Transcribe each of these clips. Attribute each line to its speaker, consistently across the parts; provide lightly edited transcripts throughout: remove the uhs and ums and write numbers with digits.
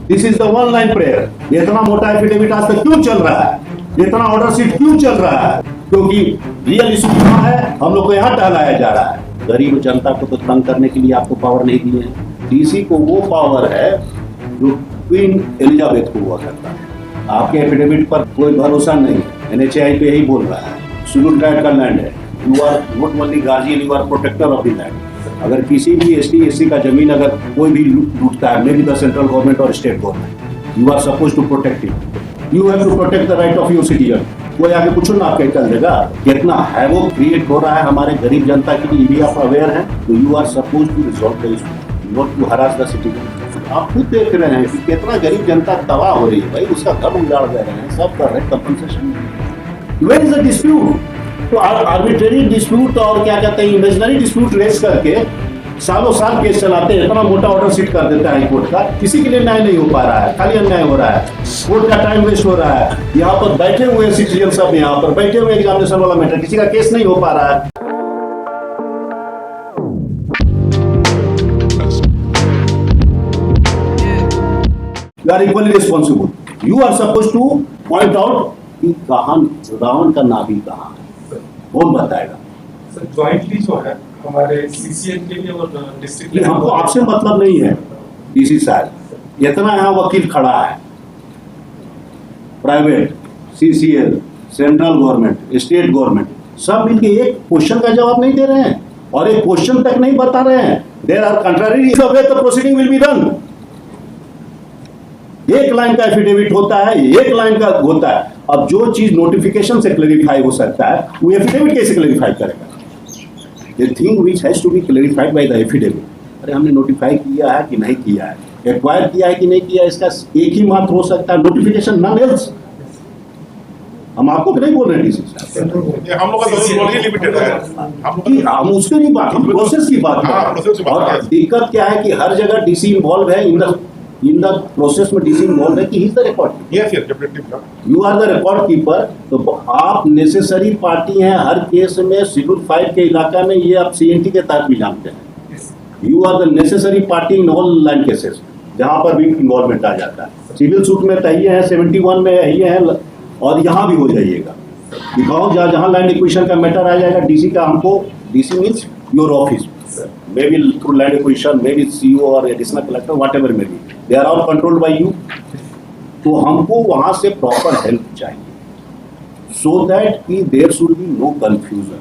Speaker 1: This is the one line prayer. इतना मोटा affidavit आज तक क्यों चल रहा है, इतना ऑर्डर शीट क्यों चल रहा है? क्योंकि रियल इशू क्या है, हम लोग को यहाँ टहलाया जा रहा है। गरीब जनता को तो तंग करने के लिए आपको पावर नहीं दिए हैं। डीसी को वो पावर है जो क्वीन एलिजाबेथ को हुआ करता है। आपके एफिडेविट पर कोई भरोसा नहीं, NHAI पे यही बोल रहा है, एब्सोल्यूट राइट का लैंड है, you are not only guardian, you are protector of the land. अगर किसी भी ST/SC का जमीन अगर कोई भी लूटता है, may be the central government और state government, you are suppose to protect it, you have to protect the right of your citizen. कोई आगे कुछ ना आपके कर देगा। कितना हैवोक क्रिएट हो रहा है हमारे गरीब जनता के लिए, भी आप अवेयर हैं, तो you are suppose to resolve the issue, not to harass the citizen. आप खुद देख रहे हैं कि कितना गरीब जनता तबाह हो रही है भाई, उसका घर उजाड़ दे रहे हैं, सब कर रहे हैं compensation. Where is the dispute? तो आर्बिट्रेरी डिस्प्यूट और क्या कहते हैं इमेजिनरी डिस्प्यूट रेस करके सालों साल केस चलाते हैं, इतना मोटा ऑर्डर शीट कर देता है कोर्ट का, किसी के लिए न्याय नहीं हो पा रहा है, खाली अन्याय हो रहा है, कोर्ट का टाइम वेस्ट हो रहा है। यहाँ पर बैठे हुए सिटीजन सब, यहाँ पर बैठे हुए एग्जामिनेशन वाला मैटर, किसी का केस नहीं हो पा रहा है। You are equally responsible. You are supposed to point out कि कहाँ रावण का नाभि कहाँ है, कौन बताएगा?
Speaker 2: सर जॉइंटली जो है हमारे CCL के लिए और डिस्ट्रिक्ट,
Speaker 1: हमको आपसे मतलब नहीं है। डीसी साहब इतना यहाँ वकील खड़ा है, private, CCL, central government, state government, सब मिलके एक क्वेश्चन का जवाब नहीं दे रहे हैं और एक क्वेश्चन तक नहीं बता रहे हैं। There are contrary way the proceeding will be done. एक लाइन का एफिडेविट होता है, एक लाइन का होता है। अब जो चीज नोटिफिकेशन से क्लेरिफाई हो सकता है, वो एफिडेविट कैसे क्लेरिफाई करेगा? The thing which has to be clarified by the affidavit. अरे हमने नोटिफाई किया है कि नहीं किया है, एक्वायर किया है कि नहीं किया है, इसका एक ही मात्र हो सकता है, नोटिफिकेशन, नन एल्स। हम आपको नहीं बोल रहे हैं
Speaker 3: हम लोग का लिमिटेड है,
Speaker 1: हम उसके नहीं बात, हम प्रोसेस की बात कर। और दिक्कत क्या है कि हर जगह डीसी इन्वॉल्व है, इन द प्रोसेस में डीसी इन्वॉल्व है कि he is the record.
Speaker 3: Yes sir, definitely
Speaker 1: you are the record keeper. तो आप नेसेसरी पार्टी हैं हर केस में। शेड्यूल 5 के इलाका में ये आप CNT के तहत भी जानते हैं। You are the necessary party in all land cases, जहां पर भी इन्वॉल्वमेंट आ जाता है। सिविल सूट में तो ये है, 71 में ये है, और यहाँ भी हो जाइएगा। गाँव जहाँ लैंड एक्विजिशन का मैटर आ जाएगा, डीसी का हमको, DC means your office, may be through land acquisition, may be CO और additional collector, whatever may be, they are all controlled by you. तो हमको वहाँ से प्रॉपर हेल्प चाहिए, so that there should be no confusion.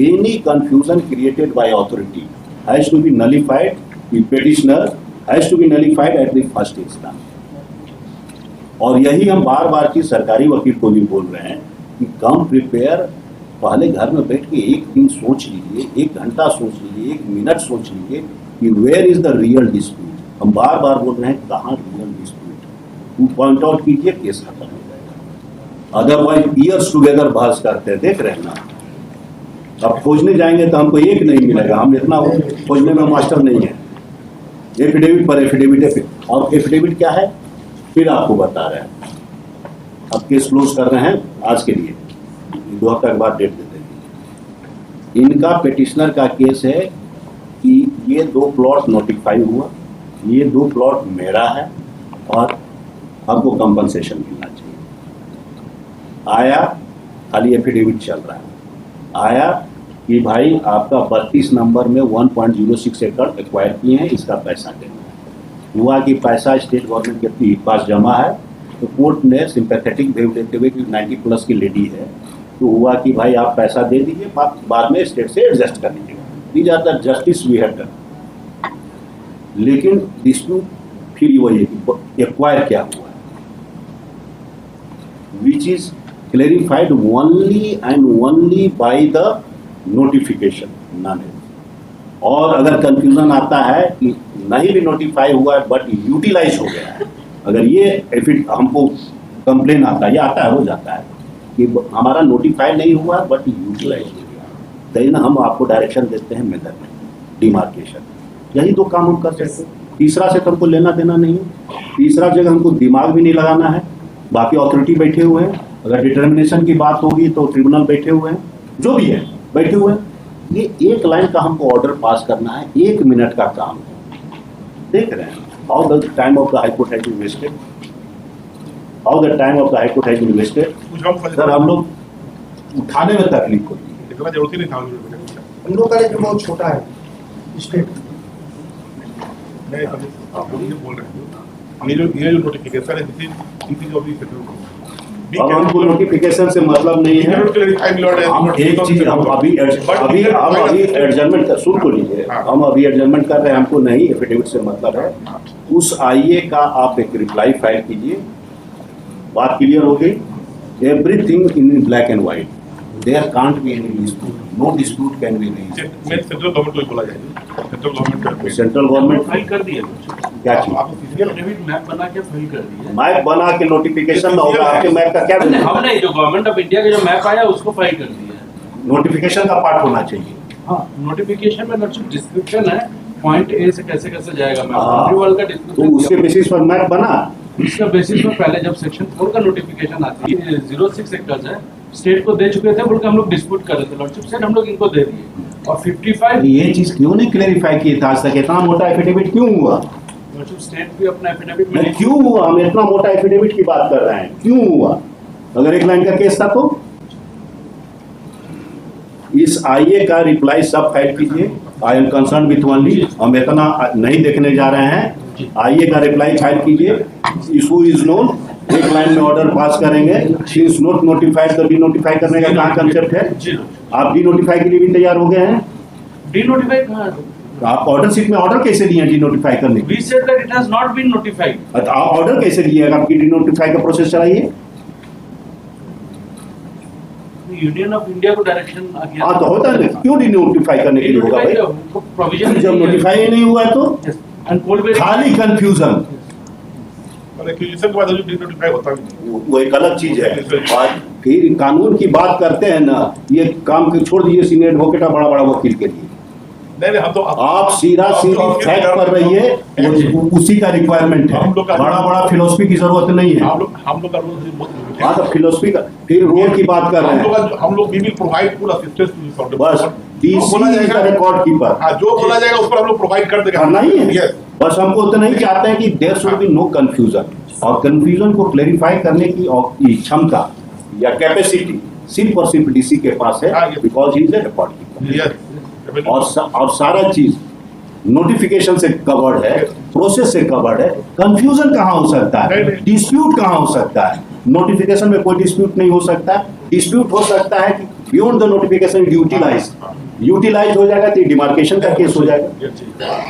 Speaker 1: Any confusion created by authority has to be nullified. The petitioner has to be nullified at the first instance. और यही हम बार बार की सरकारी वकील को भी बोल रहे हैं कि कम प्रिपेयर, पहले घर में बैठ के एक दिन सोच लीजिए, 1 घंटा सोच लीजिए, 1 मिनट सोच लीजिए कि where is the real dispute. हम बार बार बोल रहे हैं कहाँ रियल डिस्प्यूट, पॉइंट आउट कीजिए, केस खत्म हो जाएगा। अदरवाइज ईयर्स टुगेदर बहस करते हैं, देख रहे हैं ना। अब खोजने जाएंगे तो हमको एक नहीं मिलेगा, हम इतना खोजने में मास्टर नहीं है। एफिडेविट पर एफिडेविट है, और एफिडेविट क्या है फिर आपको बता रहे हैं। अब केस क्लोज कर रहे हैं आज के लिए, 2 हफ्ते के बाद डेट दे देंगे। इनका पिटिशनर का केस है कि ये 2 प्लॉट नोटिफाई हुआ, ये 2 प्लॉट मेरा है और हमको कंपनसेशन मिलना चाहिए। आया, खाली एफिडेविट चल रहा है, आया कि भाई आपका 32 नंबर में 1.06 एकड़ एक्वायर किए हैं, इसका पैसा देना है। हुआ कि पैसा स्टेट गवर्नमेंट के पास जमा है, तो कोर्ट ने सिंपैथेटिक व्यू देते हुए कि 90+ की लेडी है, तो हुआ कि भाई आप पैसा दे दीजिए, बाद में स्टेट से एडजस्ट कर लीजिएगा। दी जाता जस्टिस वी हैव डन। लेकिन डिस्प्यूट फिर वही एक्वायर क्या हुआ है, which is clarified only and only by the notification, none. और अगर कंफ्यूजन आता है कि नहीं भी नोटिफाई हुआ है बट यूटिलाइज हो गया है, अगर ये हमको कंप्लेन आता है, ये आता है, हो जाता है कि हमारा नोटिफाई नहीं हुआ बट यूटिलाइज हो गया, देन हम आपको डायरेक्शन देते हैं मेथड में डिमार्केशन। यही 2 काम हम कर सकते हैं। तीसरा से तो हमको लेना देना नहीं है। तीसरा जगह हमको दिमाग भी नहीं लगाना है। बाकी अथॉरिटी बैठे हुए हैं, अगर डिटर्मिनेशन की बात होगी तो ट्रिब्यूनल बैठे हुए हैं, जो भी है बैठे हुए हैं। ये 1 लाइन का हमको ऑर्डर पास करना है, 1 मिनट का काम है, देख रहे हैं। how the time of the High Court has been wasted? How the time of the High Court has been wasted?
Speaker 3: कुछ हम
Speaker 1: सर हम लोग उठाने में तकलीफ होती है।
Speaker 3: इतना जरूरत ही नहीं था
Speaker 4: हम लोग का लेकिन बहुत छोटा है स्टेट।
Speaker 3: नहीं हम ये बोल रहे हैं ये जो नोटिफिकेशन है this is of the central
Speaker 1: अब हमको नोटिफिकेशन से मतलब नहीं है। हम एक चीज हम अभी एडजर्नमेंट का सुन तो लीजिए, हम अभी एडजर्नमेंट कर रहे हैं, हमको नहीं एफिडेविट से मतलब है। उस आईए का आप एक रिप्लाई फाइल कीजिए, बात क्लियर हो गई। Everything in black and white, there can't be any dispute, no dispute can be raised.
Speaker 3: Central government को बोला जाएगा,
Speaker 1: सेंट्रल गवर्नमेंट
Speaker 5: फाइल कर दिया
Speaker 1: क्या चीज
Speaker 5: मैप बना के फाइल कर दिया।
Speaker 1: मैप बना के नोटिफिकेशन ना होगा, आपके मैप का क्या
Speaker 5: हमने जो गवर्नमेंट ऑफ इंडिया का जो मैप आया उसको फाइल कर दिया।
Speaker 1: नोटिफिकेशन का पार्ट होना चाहिए।
Speaker 5: हाँ, नोटिफिकेशन में डिस्क्रिप्शन है, पॉइंट ए से कैसे कैसे जाएगा मैप,
Speaker 1: हाँ।
Speaker 5: एवरीवन का
Speaker 1: तो
Speaker 5: डिस्क्रिप्शन
Speaker 1: उसके बेसिस पर मैप बना।
Speaker 5: इसका बेसिस पर पहले जब सेक्शन 4 का नोटिफिकेशन आती है 06 एक्टर्स है, स्टेट को दे चुके थे, बोल के हम लोग डिस्प्यूट कर रहे थे, लॉर्डशिप से हम लोग इनको दे दिए। और 55
Speaker 1: ये चीज क्यों नहीं क्लेरिफाई की था आज तक? इतना मोटा एफिडेविट क्यों हुआ?
Speaker 5: लॉर्डशिप स्टेट भी अपना एफिडेविट में
Speaker 1: नहीं, क्यों हुआ? हम इतना मोटा एफिडेविट की बात कर रहे हैं, क्यों हुआ? अगर एक लाइन का केस था तो इस आईए का रिप्लाई सब फाइल कीजिए। I am concern with only, हम इतना नहीं देखने जा रहे हैं। आईए का रिप्लाई फाइल कीजिए, इशू इज नोन, एक लाइन में ऑर्डर पास करेंगे। सिंस नोट नोटिफाइड तो डी नोटिफाई करने का कहाँ कंसेप्ट है? आप डी नोटिफाई के लिए भी तैयार हो गए हैं?
Speaker 5: डी नोटिफाई कहाँ है?
Speaker 1: तो आप ऑर्डर शीट में ऑर्डर कैसे दिए डी नोटिफाई करने
Speaker 5: We said that it has not been notified.
Speaker 1: तो आप ऑर्डर कैसे दिए? आपकी डी नोटिफाई का प्रोसेस चलाइए।
Speaker 5: यूनियन ऑफ इंडिया को डायरेक्शन आ गया।
Speaker 1: हाँ तो होता है, क्यों डी नोटिफाई करने के लिए होगा भाई?
Speaker 5: प्रोविजन
Speaker 1: जब नोटिफाई नहीं हुआ है तो
Speaker 5: एंड कोल्ड
Speaker 1: खाली कंफ्यूजन,
Speaker 3: और एक्विजिशन के बाद जो नोटिफाई होता है
Speaker 1: वो एक अलग चीज है। और फिर कानून की बात करते हैं ना, ये काम छोड़ दीजिए सीनियर एडवोकेट और बड़ा बड़ा वकील के लिए।
Speaker 3: नहीं हम तो
Speaker 1: आप सीधी फैक्ट पर रहिए, उसी का रिक्वायरमेंट है। बड़ा बड़ा फिलोसफी की जरूरत नहीं है।
Speaker 3: हम लोग का रोल बहुत
Speaker 1: हाँ तो फिलोसफी का फिर रोल की बात कर रहे हैं।
Speaker 3: हम लोग we will provide full assistance to
Speaker 1: बस डीसी रिकॉर्ड कीपर,
Speaker 3: हाँ जो बोला जाएगा उस पर हम लोग प्रोवाइड कर देंगे।
Speaker 1: करना ही है।
Speaker 3: Yes.
Speaker 1: बस हमको उतना ही चाहते हैं कि there should be no confusion, और कंफ्यूजन को क्लेरिफाई करने की क्षमता या कैपेसिटी सिर्फ और सिर्फ डीसी के पास है, because he is a record keeper.
Speaker 3: Yes.
Speaker 1: और सारा चीज नोटिफिकेशन से कवर्ड है, प्रोसेस से कवर्ड है। कंफ्यूजन कहाँ हो सकता है? डिस्प्यूट कहाँ हो सकता है? नोटिफिकेशन में कोई डिस्प्यूट नहीं हो सकता। डिस्प्यूट हो सकता है कि बियॉन्ड द नोटिफिकेशन यूटिलाइज हो जाएगा तो डिमार्केशन का केस हो जाएगा।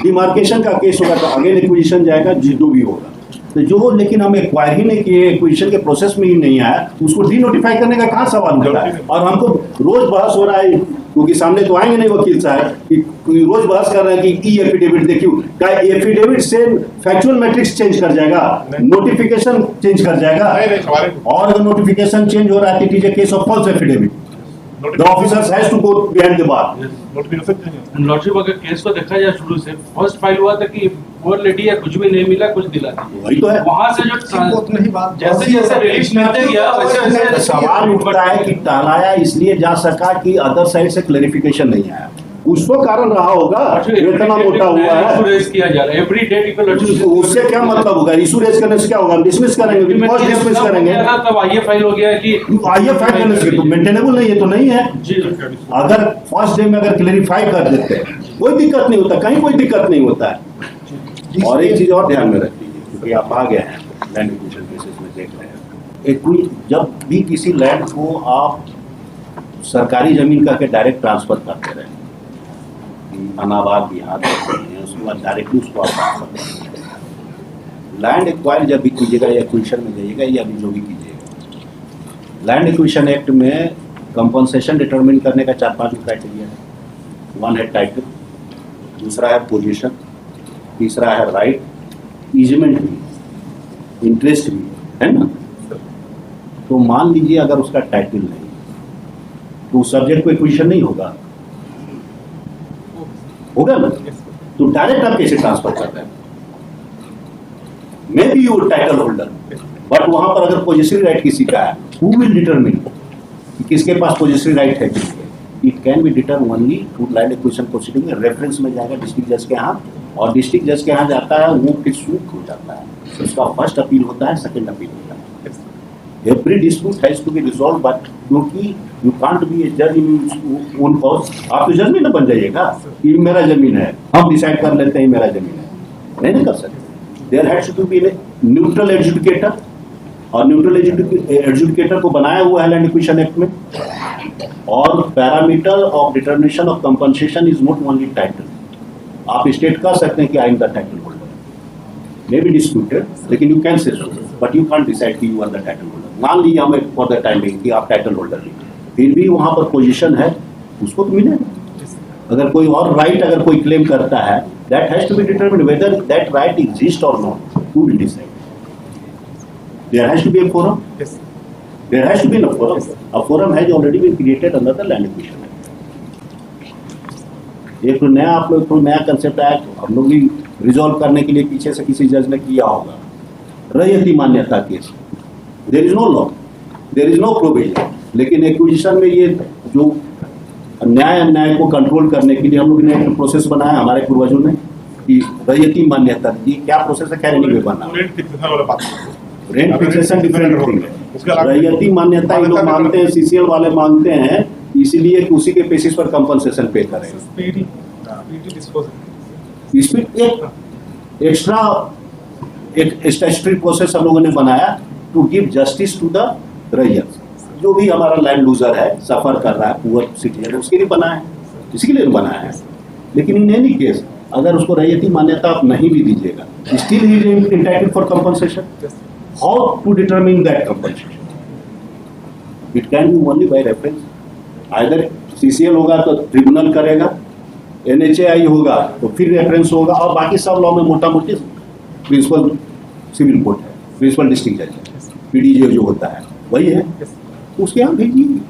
Speaker 1: डिमार्केशन का केस होगा तो अगेन एक्विजिशन जाएगा, जो भी होगा तो जो। लेकिन हम एक्वायर ही नहीं किए, एक्विजिशन के प्रोसेस में ही नहीं आया, उसको डी नोटिफाई करने का कहाँ सवाल होता है? और हमको रोज बहस हो रहा है, क्योंकि सामने तो आएंगे नहीं वकील साहब कि रोज बहस कर रहे हैं कि ई एफिडेविट देखिए, क्या एफिडेविट से फैक्चुअल मैट्रिक्स चेंज कर जाएगा? नोटिफिकेशन चेंज कर जाएगा? और अगर नोटिफिकेशन चेंज हो रहा है, it is a case of false affidavit. The officers has to go behind the bar.
Speaker 5: Lordship अगर केस को देखा जाए शुरू से, फर्स्ट फाइल हुआ था कि पुअर लेडी या कुछ भी नहीं मिला, कुछ दिला दी।
Speaker 1: वही तो है।
Speaker 5: वहां से जो जैसे जैसे रिलीज करते गया वैसे वैसे
Speaker 1: सवाल उठता है कि टहलाया इसलिए जा सका कि अदर साइड से क्लेरिफिकेशन नहीं आया। कुछ तो कारण रहा होगा, इतना मोटा हुआ है।
Speaker 5: किया जा रहा है एवरी डे इक्वल लॉर्डशिप।
Speaker 1: उससे क्या मतलब होगा? इशू रेज करने से क्या होगा? हम डिसमिस करेंगे, डिसमिस करेंगे।
Speaker 5: तब आईए फाइल हो गया कि
Speaker 1: आईए फाइल करने से तो मेंटेनेबल नहीं है, तो नहीं है। अगर फर्स्ट डे में अगर क्लेरिफाई कर देते हैं कोई दिक्कत नहीं होता, कहीं कोई दिक्कत नहीं होता है। और एक चीज और ध्यान में रख लीजिए, क्योंकि आप आ गए हैं लैंड एक्विजिशन केसेस में देख रहे हैं, जब भी किसी लैंड को आप सरकारी जमीन करके डायरेक्ट ट्रांसफर करते रहे, अनाबाद बिहार उसके बाद डायरेक्टली उसको आप ट्रांसफर करेंगे। लैंड एक्वायर जब भी कीजिएगा या एक्विजिशन में जाइएगा या भी जो भी कीजिएगा, लैंड एक्विजिशन एक्ट में कंपनसेशन डिटरमिन करने का 4-5 क्राइटेरिया है। वन है टाइटल, दूसरा है पोजीशन, तीसरा है राइट, ईजमेंट भी, इंटरेस्ट भी है ना। तो मान लीजिए अगर उसका टाइटल नहीं तो उस सब्जेक्ट को एक्विजिशन नहीं होगा ना। तो डायरेक्ट आप कैसे ट्रांसफर कर रहे हैं? May be your title holder, but वहां पर अगर पोजेसिव राइट किसी का है, हु विल डिटरमिन कि किसके पास पोजेसिव राइट है किसके? It can be determine only to land acquisition proceeding में रेफरेंस में जाएगा डिस्ट्रिक्ट जज के यहाँ, और डिस्ट्रिक्ट जज के यहाँ जाता है, वो फिर सूट हो जाता है, उसका फर्स्ट अपील होता है, सेकंड अपील होता है। Every dispute has to be resolve, but क्योंकि यू कांट बी ए जज इन ओन कॉज, आप तो जज नहीं ना बन जाइएगा कि मेरा जमीन है, हम डिसाइड कर लेते हैं मेरा जमीन है, नहीं ना कर सकते। There has to be a neutral adjudicator, और न्यूट्रल एडजुडिकेटर को बनाया हुआ है लैंड एक्विजिशन एक्ट में। और parameter of determination of compensation is not only title, आप स्टेट कर सकते हैं कि I am the title holder, may be disputed, लेकिन you can say so, but you can't decide कि you are the title holder. मान लीजिए हमें फॉर द टाइम बिंग कि आप टाइटल होल्डर नहीं, फिर भी वहाँ पर पोजीशन है, उसको तो मिलेगा। अगर कोई और राइट अगर कोई क्लेम करता है, that has to be determined whether that right exist और not, who will decide. There has to be a forum, there has to be a forum. A forum has already been created under the Land Acquisition Act. एक नया आप लोग कोई नया concept आया, हम लोग भी रिजॉल्व करने के लिए पीछे से किसी जज ने किया होगा, रैयती मान्यता case. There is no law, there is no provision, लेकिन एक्विजिशन में ये जो अन्याय को कंट्रोल करने के लिए हम लोग ने एक प्रोसेस बनाया हमारे पूर्वजों ने कि रैयती मान्यता, ये क्या प्रोसेस है, खैर नहीं बना। रेंट फिक्सेशन डिफरेंट थिंग है, रैयती मान्यता ये लोग मानते हैं, सीसीएल वाले मानते हैं, इसीलिए कि उसी के बेसिस पर कंपनसेशन पे करें। इसमें एक एक्स्ट्रा एक स्टैट्यूटरी प्रोसेस हम लोगों ने बनाया to give justice to the raiyat, जो भी हमारा लैंड लूजर है, सफर कर रहा है, पुअर सिटीजन, उसके लिए बनाया है, इसी के लिए बनाया है। लेकिन इन एनी केस अगर उसको रैयती मान्यता आप नहीं भी दीजिएगा, still he is entitled for compensation. How to determine that compensation? It can be only by reference. Either CCL होगा तो ट्रिब्यूनल करेगा, NHAI होगा तो फिर रेफरेंस होगा, और बाकी सब लॉ में मोटा मोटी प्रिंसिपल सिविल कोर्ट है, प्रिंसिपल डिस्ट्रिक्ट जज है, PDJ जो होता है वही है, उसके यहाँ भेजिए,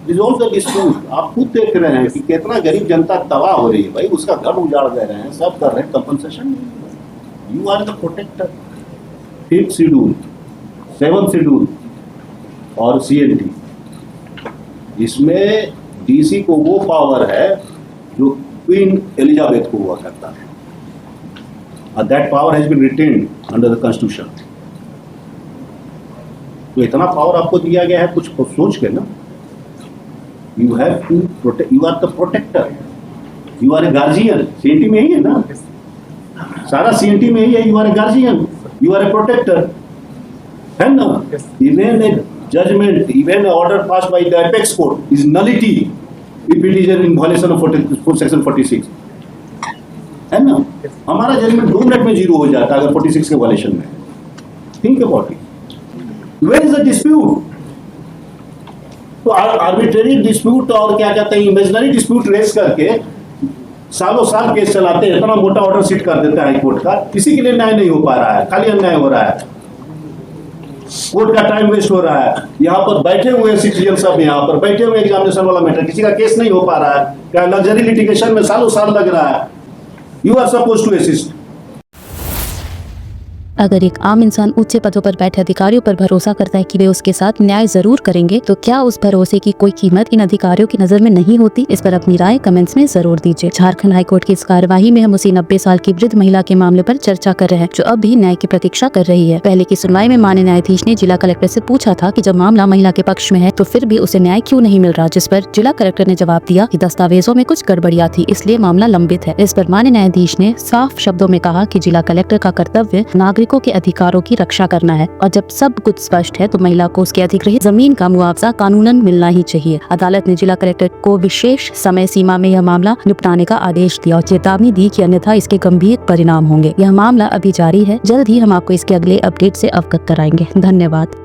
Speaker 1: रिजॉल्व द डिस्प्यूट। आप खुद देख रहे हैं कि कितना गरीब जनता तबाह हो रही है भाई, उसका घर उजाड़ दे रहे हैं, सब कर रहे हैं, compensation. You are the protector. 5th schedule, 7th schedule और CNT, इसमें DC को वो पावर है जो क्वीन एलिजाबेथ को हुआ करता है, और that power has been retained under the Constitution. तो इतना पावर आपको दिया गया है, कुछ सोच के ना, you have to protect, you are the protector, you are a guardian. CNT में ही है ना, सारा CNT में ही है, you are a guardian, you are a protector, है ना? Even a judgment, even an order passed by the apex court is nullity if it is in violation of section 46, है ना? हमारा जजमेंट 2 मिनट में 0 हो जाता है अगर 46 के वायलेशन में। Think about it. Where is the dispute? तो आर्बिट्रेरी डिस्प्यूट और क्या कहते हैं इमेजिनरी डिस्प्यूट रेस करके सालों साल केस चलाते हैं, इतना मोटा ऑर्डर सीट कर देता है हाईकोर्ट का, किसी के लिए न्याय नहीं हो पा रहा है, खाली अन्याय हो रहा है, कोर्ट का टाइम वेस्ट हो रहा है। यहाँ पर बैठे हुए सिटीजन सब, यहाँ पर बैठे हुए एग्जामिनेशन वाला मैटर, किसी का केस नहीं हो पा रहा है, क्या लग्जरी लिटिगेशन में सालों साल लग रहा है। You are suppose to assist.
Speaker 6: अगर एक आम इंसान ऊंचे पदों पर बैठे अधिकारियों पर भरोसा करता है कि वे उसके साथ न्याय जरूर करेंगे, तो क्या उस भरोसे की कोई कीमत इन अधिकारियों की नजर में नहीं होती? इस पर अपनी राय कमेंट्स में जरूर दीजिए। झारखंड हाईकोर्ट की इस कार्यवाही में हम उसी 90 साल की वृद्ध महिला के मामले पर चर्चा कर रहे हैं, जो अब भी न्याय की प्रतीक्षा कर रही है। पहले की सुनवाई में माननीय न्यायाधीश ने जिला कलेक्टर से पूछा था कि जब मामला महिला के पक्ष में है तो फिर भी उसे न्याय क्यों नहीं मिल रहा, जिस पर जिला कलेक्टर ने जवाब दिया कि दस्तावेजों में कुछ गड़बड़ियां थी, इसलिए मामला लंबित है। इस पर माननीय न्यायाधीश ने साफ शब्दों में कहा कि जिला कलेक्टर का कर्तव्य नागरिकों के अधिकारों की रक्षा करना है, और जब सब कुछ स्पष्ट है तो महिला को उसके अधिग्रहित जमीन का मुआवजा कानूनन मिलना ही चाहिए। अदालत ने जिला कलेक्टर को विशेष समय सीमा में यह मामला निपटाने का आदेश दिया और चेतावनी दी कि अन्यथा इसके गंभीर परिणाम होंगे। यह मामला अभी जारी है, जल्द ही हम आपको इसके अगले अपडेट से अवगत कराएंगे। धन्यवाद।